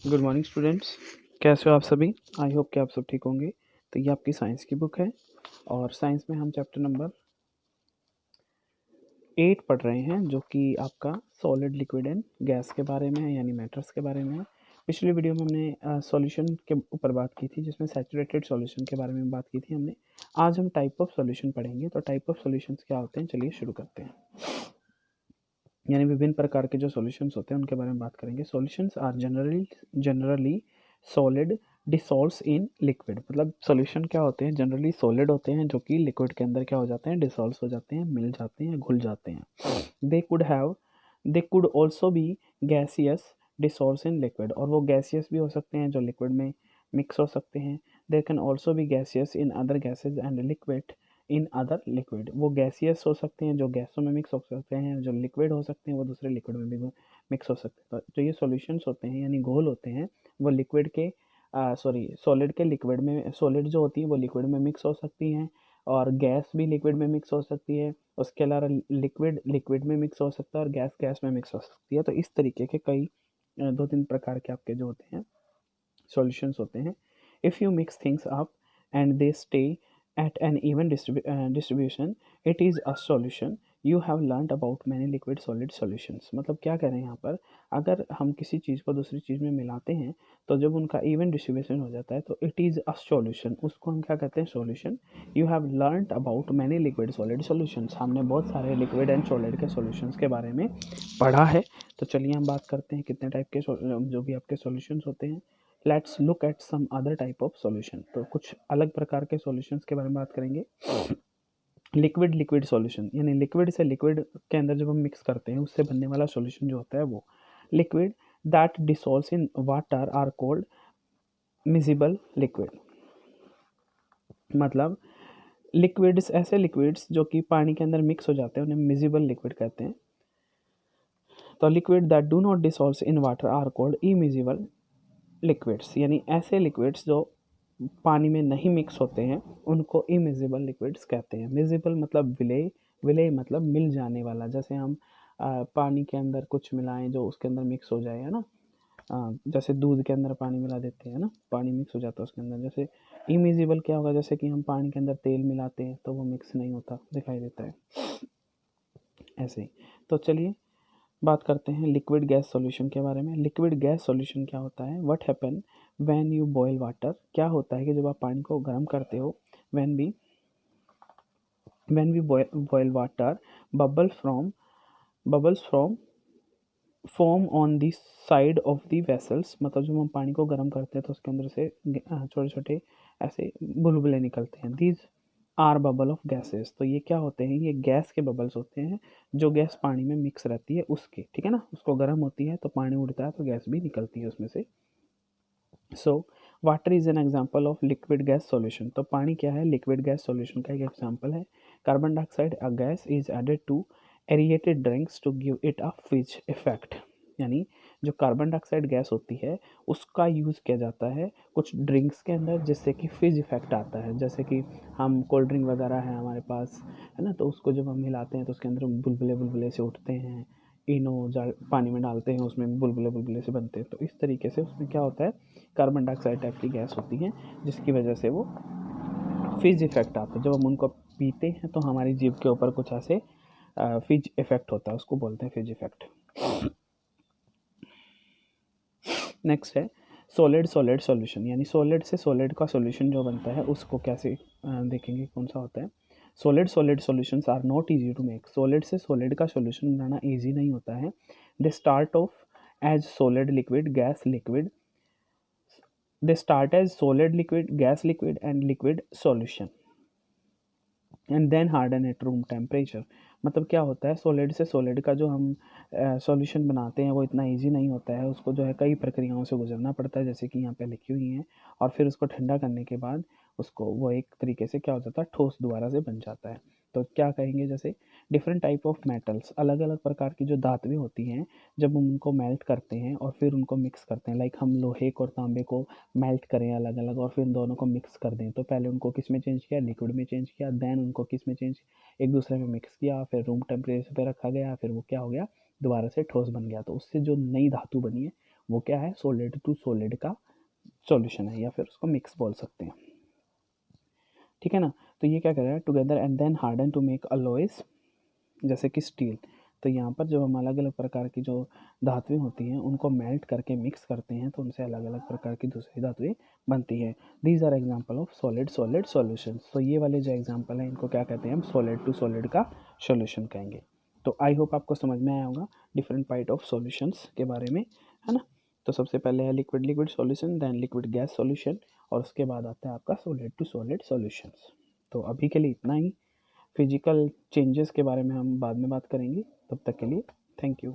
Good morning students, कैसे हो आप सभी। आई होप कि आप सब ठीक होंगे। तो ये आपकी साइंस की बुक है और साइंस में हम चैप्टर नंबर 8 पढ़ रहे हैं, जो कि आपका सॉलिड लिक्विड एंड गैस के बारे में है, यानी मैटर्स के बारे में है। पिछली वीडियो में हमने सॉल्यूशन के ऊपर बात की थी, जिसमें सैचुरेटेड सॉल्यूशन के बारे में बात की थी हमने। आज हम टाइप ऑफ सॉल्यूशन पढ़ेंगे। तो टाइप ऑफ सॉल्यूशंस क्या होते हैं, चलिए शुरू करते हैं। यानी विभिन्न प्रकार के जो सॉल्यूशंस होते हैं उनके बारे में बात करेंगे। Solutions are generally solid dissolves in liquid. मतलब सॉल्यूशन क्या होते हैं, जनरली सॉलिड होते हैं, जो कि लिक्विड के अंदर क्या हो जाते हैं, डिसॉल्व हो जाते हैं, मिल जाते हैं, घुल जाते हैं। They could also be gaseous dissolves in liquid. और वो गैसियस भी हो सकते हैं जो लिक्विड में मिक्स हो सकते हैं। There can also be gaseous in other gases and liquid in other liquid. वो गैसियस हो सकते हैं जो गैसों में मिक्स हो सकते हैं, जो लिक्विड हो सकते हैं वो दूसरे लिक्विड में भी मिक्स हो सकते हैं। तो जो ये सॉल्यूशंस होते हैं यानी घोल होते हैं, वो लिक्विड के सॉलिड के लिक्विड में, सॉलिड जो होती है वो लिक्विड में मिक्स हो सकती हैं, और गैस भी लिक्विड में मिक्स हो सकती है। उसके अलावा लिक्विड लिक्विड में मिक्स हो सकता है और गैस गैस में मिक्स हो सकती है। तो इस तरीके के कई 2-3 प्रकार के आपके जो होते हैं सॉल्यूशंस होते हैं। If you mix things up and they stay at an even distribution, it is a solution. You have learned about many liquid solid solutions. मतलब क्या कह रहे हैं यहाँ पर, अगर हम किसी चीज़ को दूसरी चीज़ में मिलाते हैं तो जब उनका इवन डिस्ट्रीब्यूशन हो जाता है तो इट इज़ अ सॉल्यूशन, उसको हम क्या कहते हैं, solution. You have learned about many liquid solid solutions. हमने बहुत सारे लिक्विड एंड सॉलिड के सॉल्यूशंस के बारे में पढ़ा है। तो चलिए हम बात करते हैं कितने टाइप के जो भी आपके सॉल्यूशंस होते हैं। Let's look at some other type of solution. तो कुछ अलग प्रकार के सॉल्यूशंस के बारे में बात करेंगे। लिक्विड लिक्विड सॉल्यूशन, यानी लिक्विड से लिक्विड के अंदर जब हम मिक्स करते हैं उससे बनने वाला सॉल्यूशन जो होता है वो liquid that dissolves in water are called miscible liquid. मतलब लिक्विड्स, ऐसे लिक्विड्स जो कि पानी के अंदर मिक्स हो जाते हैं उन्हें मिजिबल लिक्विड कहते हैं। तो liquid that do not dissolves in water are called immiscible liquids. यानी ऐसे लिक्विड्स जो पानी में नहीं मिक्स होते हैं उनको इमिजिबल लिक्विड्स कहते हैं। मिजिबल मतलब विलेय, विलेय मतलब मिल जाने वाला। जैसे हम पानी के अंदर कुछ मिलाएं जो उसके अंदर मिक्स हो जाए, है ना। जैसे दूध के अंदर पानी मिला देते हैं ना, पानी मिक्स हो जाता है उसके अंदर। जैसे इमिजिबल क्या होगा, जैसे कि हम पानी के अंदर तेल मिलाते हैं तो वो मिक्स नहीं होता, दिखाई देता है ऐसे ही। तो चलिए बात करते हैं लिक्विड गैस सॉल्यूशन के बारे में। लिक्विड गैस सॉल्यूशन क्या होता है, what happen when you boil water. क्या होता है कि जब आप पानी को गर्म करते हो, when we boil water, bubbles from form on the side of the vessels. मतलब जब हम पानी को गर्म करते हैं तो उसके अंदर से छोटे छोटे ऐसे बुलबुले निकलते हैं। These are bubble of gases. तो ये क्या होते हैं, ये गैस के बबल्स होते हैं, जो गैस पानी में मिक्स रहती है उसके, ठीक है ना। उसको गर्म होती है तो पानी उड़ता है तो गैस भी निकलती है उसमें से। So water is an example of liquid gas solution. तो पानी क्या है, लिक्विड गैस सॉल्यूशन का एक एग्जाम्पल है। Carbon dioxide a gas is added to aerated drinks to give it a fizz effect. यानी जो कार्बन डाइऑक्साइड गैस होती है उसका यूज़ किया जाता है कुछ ड्रिंक्स के अंदर, जिससे कि फिज इफेक्ट आता है। जैसे कि हम कोल्ड ड्रिंक वगैरह है हमारे पास, है ना, तो उसको जब हम मिलाते हैं तो उसके अंदर बुलबुले बुलबुले से उठते हैं। इनो पानी में डालते हैं, उसमें बुलबुले बुलबुले से बनते हैं। तो इस तरीके से उसमें क्या होता है, कार्बन डाइऑक्साइड टाइप की गैस होती है, जिसकी वजह से वो फिज इफेक्ट आता है। जब हम उनको पीते हैं तो हमारी जीभ के ऊपर कुछ ऐसे फिज इफेक्ट होता है, उसको बोलते हैं फिज इफेक्ट। नेक्स्ट है सॉलिड सॉलिड सॉल्यूशन। यानी सॉलिड से सॉलिड का सॉल्यूशन जो बनता है उसको कैसे देखेंगे, कौन सा होता है। Solid solid solutions are not easy to make. Solid से सॉलिड का सॉल्यूशन बनाना इजी नहीं होता है। They start off as solid liquid gas liquid, they start as solid liquid gas liquid and liquid solution and then harden at room temperature. मतलब क्या होता है, सॉलिड से सॉलिड का जो हम सॉल्यूशन बनाते हैं वो इतना इजी नहीं होता है। उसको जो है कई प्रक्रियाओं से गुजरना पड़ता है, जैसे कि यहाँ पे लिखी हुई हैं। और फिर उसको ठंडा करने के बाद उसको वो एक तरीके से क्या हो जाता है, ठोस दोबारा से बन जाता है। तो क्या कहेंगे, जैसे डिफरेंट टाइप ऑफ मेटल्स, अलग अलग प्रकार की जो धातुएं होती हैं, जब हम उनको मेल्ट करते हैं और फिर उनको मिक्स करते हैं, लाइक हम लोहे और तांबे को मेल्ट करें अलग अलग और फिर इन दोनों को मिक्स कर दें, तो पहले उनको किस में चेंज किया, लिक्विड में चेंज किया, देन उनको किस में चेंज, एक दूसरे में मिक्स किया, फिर रूम टेम्परेचर पे रखा गया, फिर वो क्या हो गया, दोबारा से ठोस बन गया। तो उससे जो नई धातु बनी है वो क्या है, सॉलिड टू सॉलिड का सॉल्यूशन है, या फिर उसको मिक्स बोल सकते हैं, ठीक है ना। तो ये क्या करेगा, together and then harden to make alloys, जैसे कि स्टील। तो यहाँ पर जब हम अलग अलग प्रकार की जो धातुएं होती हैं उनको मेल्ट करके मिक्स करते हैं तो उनसे अलग अलग प्रकार की दूसरी धातुएं बनती हैं। These are example of solid solid solution. तो ये वाले जो एग्जाम्पल हैं इनको क्या कहते हैं, हम सॉलिड टू सॉलिड का सॉल्यूशन कहेंगे। तो आई होप आपको समझ में आया होगा डिफरेंट टाइप ऑफ सॉल्यूशंस के बारे में, है ना। तो सबसे पहले है liquid liquid solution, then liquid gas solution, और उसके बाद आता है आपका सॉलिड टू सॉलिड सॉल्यूशंस। तो अभी के लिए इतना ही। फिजिकल चेंजेस के बारे में हम बाद में बात करेंगे। तब तक के लिए थैंक यू।